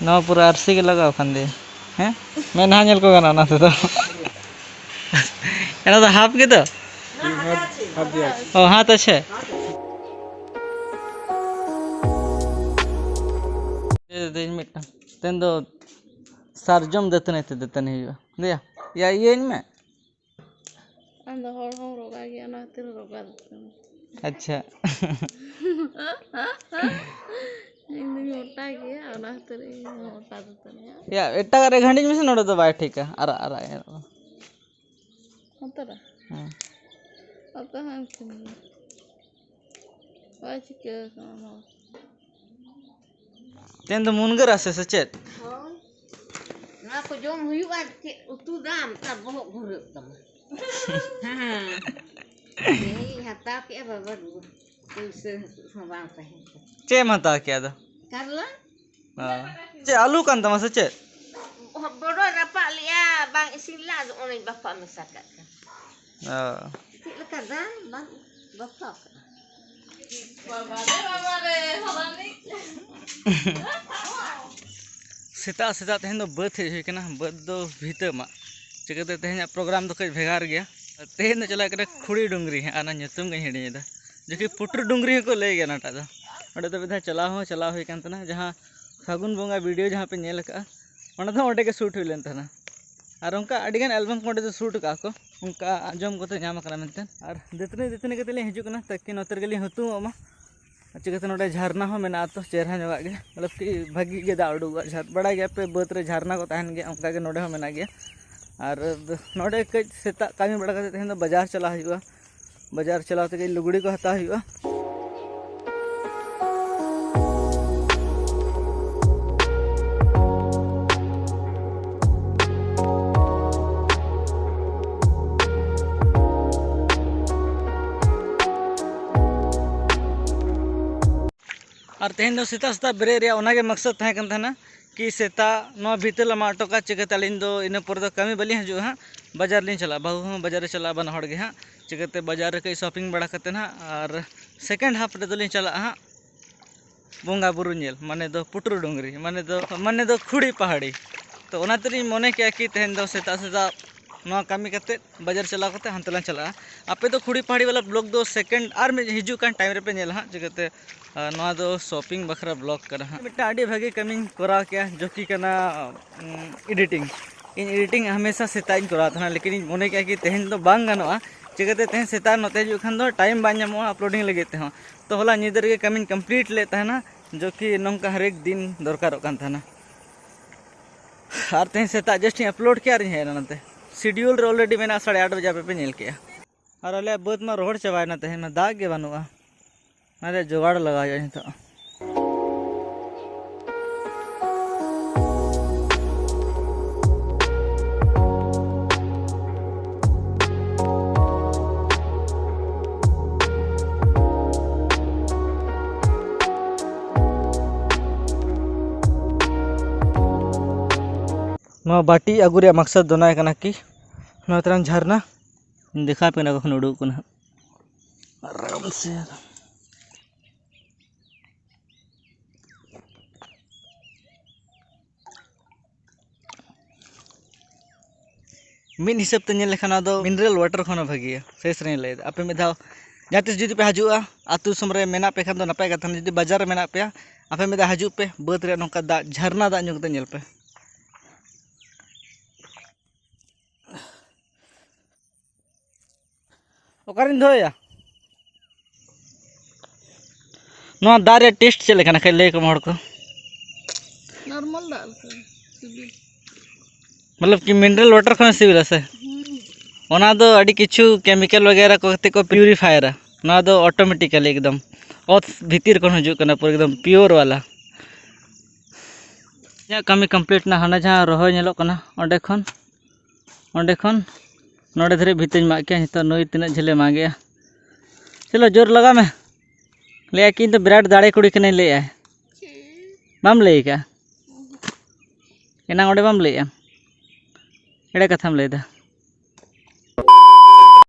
नवा पूरा आरसी के लगाओ खान दे हैं मैं ना नेल को गाना ना से तो एना तो हाफ के तो ओ हाथ अच्छे दे मिटा तेन दो सारजम देतने ते देतने हियो दिया या ये में अंदर हॉल हम रोगा गया ना तेरे रोगा अच्छा इंदु मोटा गया ना तेरे मोटा देतने या एटा करे घंटी में से नोड़े तो बाय ठीक है अरा अरा अंतरा आता हम किन वाच के ना तेन तो मुनगर आसे सचेत ना को जोम हुयुआ के उतु दाम ता बहुत घुरे तम हां ये हता के बाबा तुसे सवाल पहे चे मता क्या दा करला हां चे आलू kan तमा सचेत बड़ो रपा लिया bang isilah onai bapa misakat हां tik leka dah bang bapa बाबा रे हलानी सेता सेता तेहन दो बद हे कना बद दो भीतर मा चिकते तेहन प्रोग्राम दो कई भेगार गया तेहन दो चला करे खुड़ी डुंगरी है आना nyutum गई हिड़ी दा जो कि पुटर डुंगरी को ले गया नाटा दा ओडे तो बिधा चला हुई कान तना जहां फागुन बोंगा वीडियो जहां पे नेल का ओना तो ओडे के शूट हुई लेन तना और उनका अडिगन एल्बम को ओडे शूट का को उनका आजम को तो नाम करा मेनते और दितने के तले हिजु कना तक नोतर गेली हतु मा चिकते नोडे झरना हो मेना तो चेहरा जगह गे मतलब कि भागी गे दा उडुगा झट बड़ा गया पे बत रे झरना को तहन गया उनका के नोडे हो मेना गया और नोडे के सेता कामी बड़ा करते तहन बाजार चला हुआ बाजार चलाते के लुगड़ी को हता हुआ और तेहन दो सेता सेता बेरे रे ओना के मकसद तहे कन थाना कि सेता नो भीतर लमा अटोका चिकते अलिन दो इन पर दो कमी बली हजू हाँ बाजार लिन चला बहु हाँ बाजार चला बन हड़ गे हाँ चिकते बाजार के शॉपिंग बड़ा करते ना और सेकेंड हाफ रे दोलिन चला हाँ बोंगा बुरु नेल माने दो पुटरू डुंगरी माने दो खुड़ी पहाड़ी तो ओना तरी मने क्या कि तेहन दो सेता सेता नो कमी करते बाजार चला करते हंतला चला आपे तो खुड़ी पहाड़ी वाला ब्लॉग दो सेकेंड और में हिजू कान टाइम रे पे नेल हाँ चिकते नवा दो शॉपिंग बखरा ब्लॉग कर हाँ मिट्टा आड़ी भागी कमी करा क्या जो कि कना एडिटिंग इन एडिटिंग हमेशा सेता इन करा था लेकिन मने क्या कि तेहन तो बांग गानोआ चिकते तेहन सेता नते जो खान दो टाइम बां नामो अपलोडिंग लगे ते तो होला निदर के कमी कंप्लीट लेता है ना जो कि नौका हर एक दिन दरकार कान था ना और तेहन सेता जस्ट अपलोड किया रही है नाते शेड्यूल रे ऑलरेडी मेना 8:30 बजे पे नेल किया और अले बद में रोड चबायना तेहन दाग के बानुआ अरे जुगाड़ लगा जाए तो बाटी अगु रे मकसद दोना है कि तरह झरना देखा पे ना कखन उड़ूक ना आराम से मिन हिसाब ते लेखा मिनरल वाटर खन भागी शेष रे ले आपे में धाव जहाँ जुदी पे हजुआ आतु समरे मेना पे खान नपाय कथा जुदी बाजार मेना पे आपे में हजू पे बद रे नौका दा झरना दा नुकते नेल पे ओकारिन धोया नो दारे टेस्ट चले खाना खाई ले कम हड़ को नॉर्मल दाल मतलब कि मिनरल वाटर खन सिविल से ओना दो अड़ी किछु केमिकल वगैरह को प्यूरीफायर ना दो ऑटोमेटिकली एकदम ओत भीतर को हजू कना पूरा एकदम प्योर वाला या कमी कंप्लीट ना हना जहां रहो नेलो कना ओंडे खन नोड़े धरे भीतर मा के हित नई तीना झेले मागे चलो जोर लगा में ले कि तो विराट दाड़े कुड़ी कने ले आए बाम ले का एना ओंडे बाम ले एड़े कथाम ले दा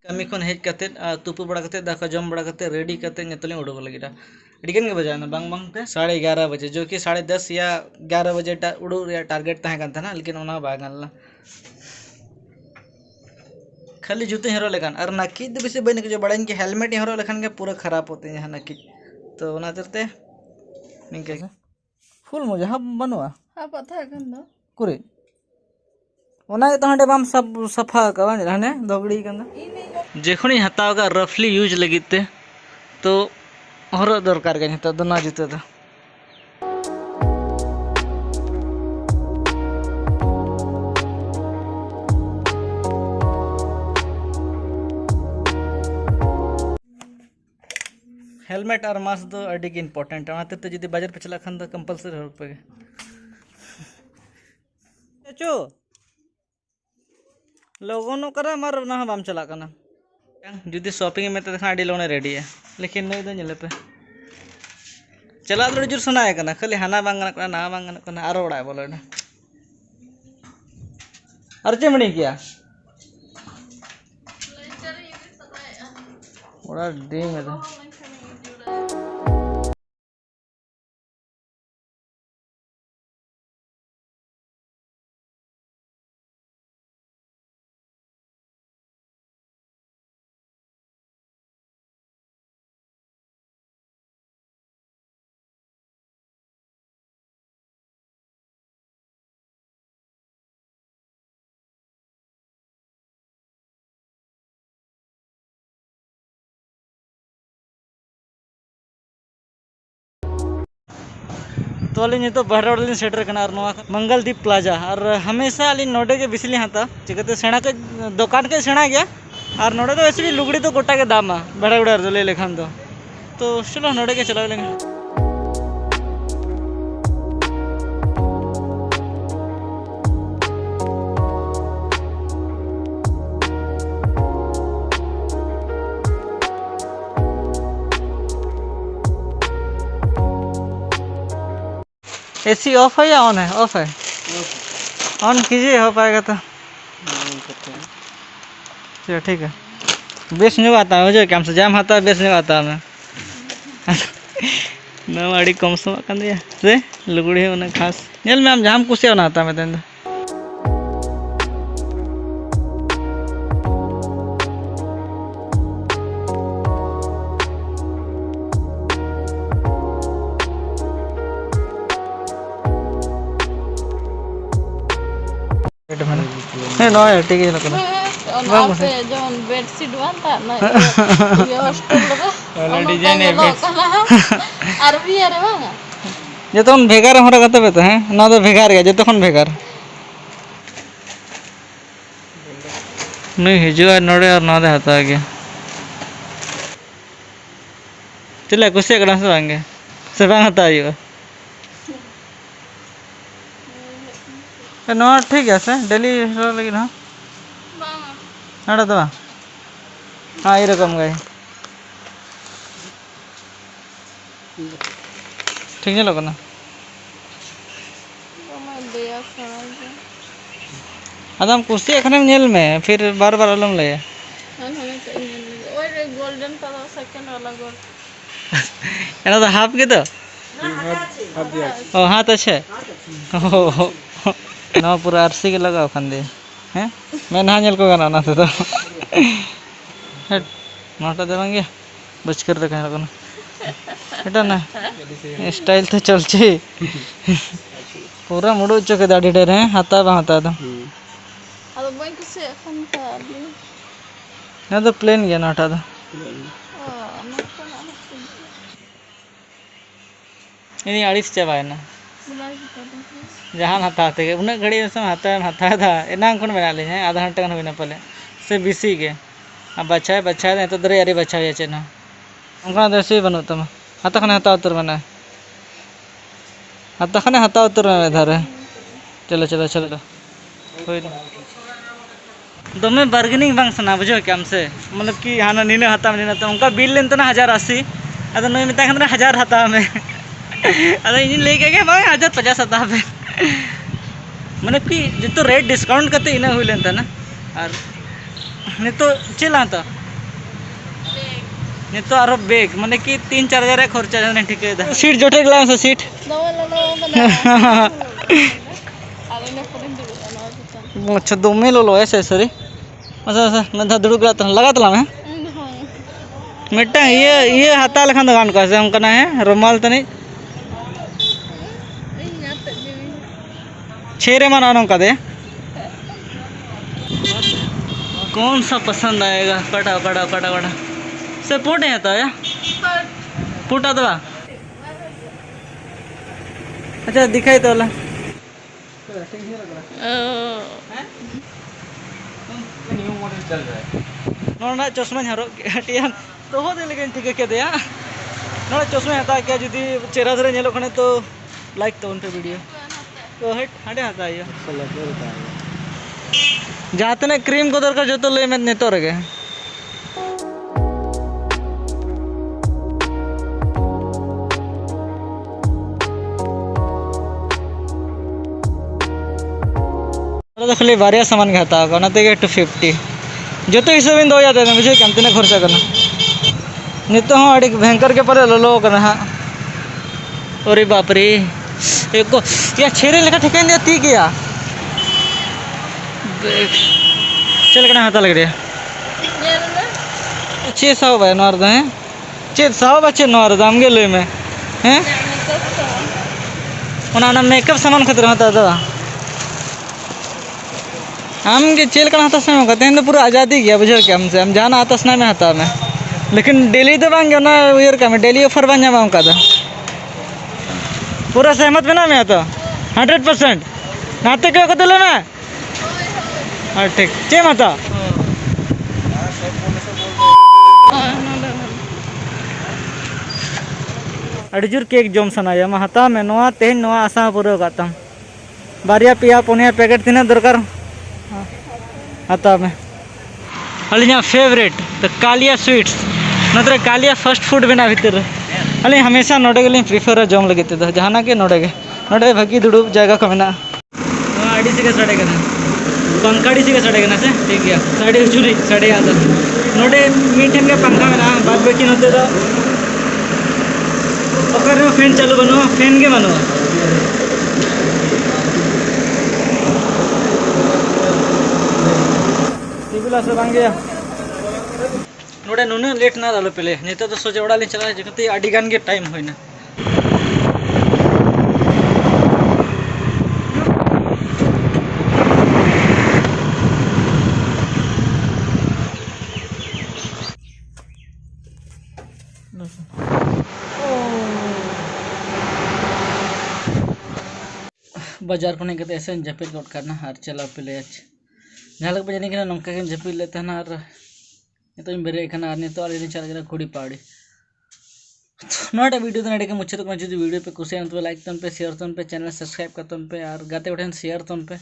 कमी खन हेज कते तुपु बड़ा कते दाका जम बड़ा कते रेडी कते नेतले उडो लगिदा अड़गन के बजाना बांग बांग पे 11:30 बजे जो कि 10:30 या 11 बजे उड़ू टारगेट तहाँ कान था लेकिन उना बा गानला खाली जूते हरो लेखान और नकी तो बेसी बन जो बड़ा इनके हेलमेट हरो लेखान के पूरा खराब होते हैं नकी तो उना तरते निके फुल मजा हम बनवा हाँ पता है कंदो कुरे ओना तो हंडे बाम सब सफा का हने दगड़ी कंदा जेखुनी हताव का रफली यूज लगिते तो हरो दरकार के निता दोना जूते तो हेलमेट और मास्क दो अड़ी के इम्पोर्टेंट है तो जुदी बाजार पे चला खान तो कंपलसरी हो पे चो लोगों करा मार ना बाम चला करना जुदी शॉपिंग में तो अड़ी लोने रेडी है लेकिन नहीं दो पे चला तो जुर सुना है खाली हाना बांगना ना बांगना आरो उड़ा बोलो ना और चमड़ी किया उड़ा डी में तो तो अली तो बहरा सेटर मंगल दीप प्लाजा और हमेशा अली नोडे के बिसली हाथा चिकाते सेना के दुकान के सेना गया और नोडे तो वैसे भी लुगड़ी तो गोटा के दाम बड़ा गुड़ा ले लेखान तो चलो नोडे के चला लेंगे एसी ऑफ है या ऑन है? ऑफ है। ऑन कीजिए हो पाएगा तो चलो ठीक है। बेस नहीं आता है जो काम से जाम आता है बेस नहीं आता है मैं अड़ी कम सम कर दिया से लुगड़ी उन्हें खास नल में हम जाम कुछ ना आता मैं तेंदो नो ठीक है लोग ना पे जोन बेडशीट बनता ना ये हॉस्टल लगा वाला डिजाइन है आरबी अरे वांगा ये तो भेगार हमरा कते पे तो है ना तो भेगार गया जो तखन भेगार नहीं हिजुआ नोड़े और ना दे हता गया चले कुछ एकड़ा से बांगे से बांग हता आयो नो ठीक है से डेली लगी ना तो हाँ ये रकम गए ठीक है लोग ना अदम कुर्सी एखने नेल में फिर बार बार अलम ले गोल्डन कलर सेकंड वाला गोल्ड एना तो हाफ के तो ओ हाथ अच्छे ओ ना पूरा आरसी के लगाओ खंदे हैं मैं ना नेल को गाना ना तो नोटा देवांगे बच कर रखा है लोगों एटा ना स्टाइल तो चलछे पूरा मुड़ो चके दाढ़ी डेर है हाथा बा हाथा तो अब बैंक से এখন था ना तो प्लेन गया नोटा तो ini alis चाबा है ना जहां हाथा थे उन्हें घड़ी में हाथा था एनांग खन बना ले हैं आधा घंटा खन होना पहले से बिसी के अब बच्चा है तो दरे यारी बच्चा है चेना उनका देसी बनो तम हाथा खने हाथा उतर बना हाथा खने हाथा उतर में धर चलो चलो चलो कोई दमे बार्गेनिंग बांग सना बुझो क्या हमसे मतलब कि हाना नीने हाथा में नीने तो उनका बिल लेन तो ना 1080 अद नई मिता खन 1000 हाथा में अद इन लेके गए भाई 1050 हाथा में मतलब कि जो रेट डिस्काउंट करते इना हुई लेन था ना और नहीं तो चला था नितो आरो बेग माने कि 3-4 हजार खर्चा जाने ठीक है सीट जोटे गला से सीट अच्छा दो में लो ऐसे सरी अच्छा अच्छा मैं धा दुड़ू गला लगा तला मैं मिट्टा ये हाथा लखान दुकान का से हम करना है रुमाल तनी छेरे मना का दे कौन सा पसंद आएगा कटा कटा कटा कटा से पोटे है तो या पोटा तो अच्छा दिखाई तो ला नोड़ा चश्मा हरो टियान तो हो दे लेकिन ठीक है दिया नोड़ा चश्मा हता क्या जुदी चेहरा धरे नेलो खने तो लाइक तो उनपे वीडियो तो हट हटे हता ये जहाँ तक क्रीम को दरकार जो तो ले मैं नेतो रगे तो खाली बारिया सामान खाता होगा ना तो 250 जो तो हिसाब इन दो जाते हैं मुझे कम तीन खर्चा करना नित हूँ अड़ी भयंकर के पर लो करना हाँ अरे बाप रे एक को या छेरे लेखा ठेके दिया ती किया चल करना हाथा लग रहा 600 भाई नौर हैं 600 बच्चे नौर दाम गे ले में हैं उन्होंने मेकअप सामान खतरा होता था हम के चेल करना हाथा समय कहते हैं तो पूरा आज़ादी गया बुझे क्या हमसे हम जाना आता स्ना में हाथा में लेकिन डेली तो बांगे ना उयर का मैं डेली ऑफर बन जाऊँ का था पूरा सहमत में ना मैं आता 100% नाते क्या कहते ले मैं हाँ ठीक चे माता अड़जुर केक जम सनाया मैं हता में नोआ तेन नोआ आसा पूरा करता बारिया पिया पुनिया पैकेट तीन दरकार हता में अलिया फेवरेट तो कालिया स्वीट्स नत्र कालिया फास्ट फूड बना भीतर अली हमेशा नोडे के प्रिफर जम लगे तो जहाँ के नोडे भागी दुड़ूब जगह को मेना आड़ी से साढ़े का पंखाड़ी से साढ़े का से ठीक है साढ़े चुरी साढ़े आता नोडे मीठन के पंखा में बाद बाकी नोते तो फैन चालू बनो फैन के बनो टीवी से बांग गया नोड़े नुन लेट ना दालो पहले नहीं तो सोचे ओड़ा ली चला जगते आड़ी गान के टाइम होइना बाजार को नहीं कहते ऐसे जपील गोट करना और चला पहले झालक बजाने के नौका के जपील लेते हैं और तो बेरे नित चल खुड़ी पाड़ी नोटा वीडियो नड़े के मुझे तो जो वीडियो पे कुछ तो लाइक तन पे शेयर तन पे चैनल सब्सक्राइब कर तन पे और गाते उठे शेयर तन पे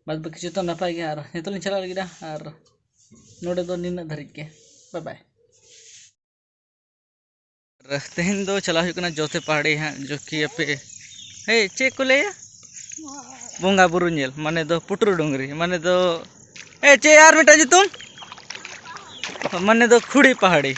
बाद बाकी तो नपाय गया और नित चला लगे और नोड़े दो नीना धरिक के बाय बाय तेहन दो चला जोते पहाड़ी हाँ जो कि अपे हे चे को ले बोंगा बुरु नेल माने दो पुटरू डोंगरी माने दो ए चे यार मिटा जी तुम माने दो खुड़ी पहाड़ी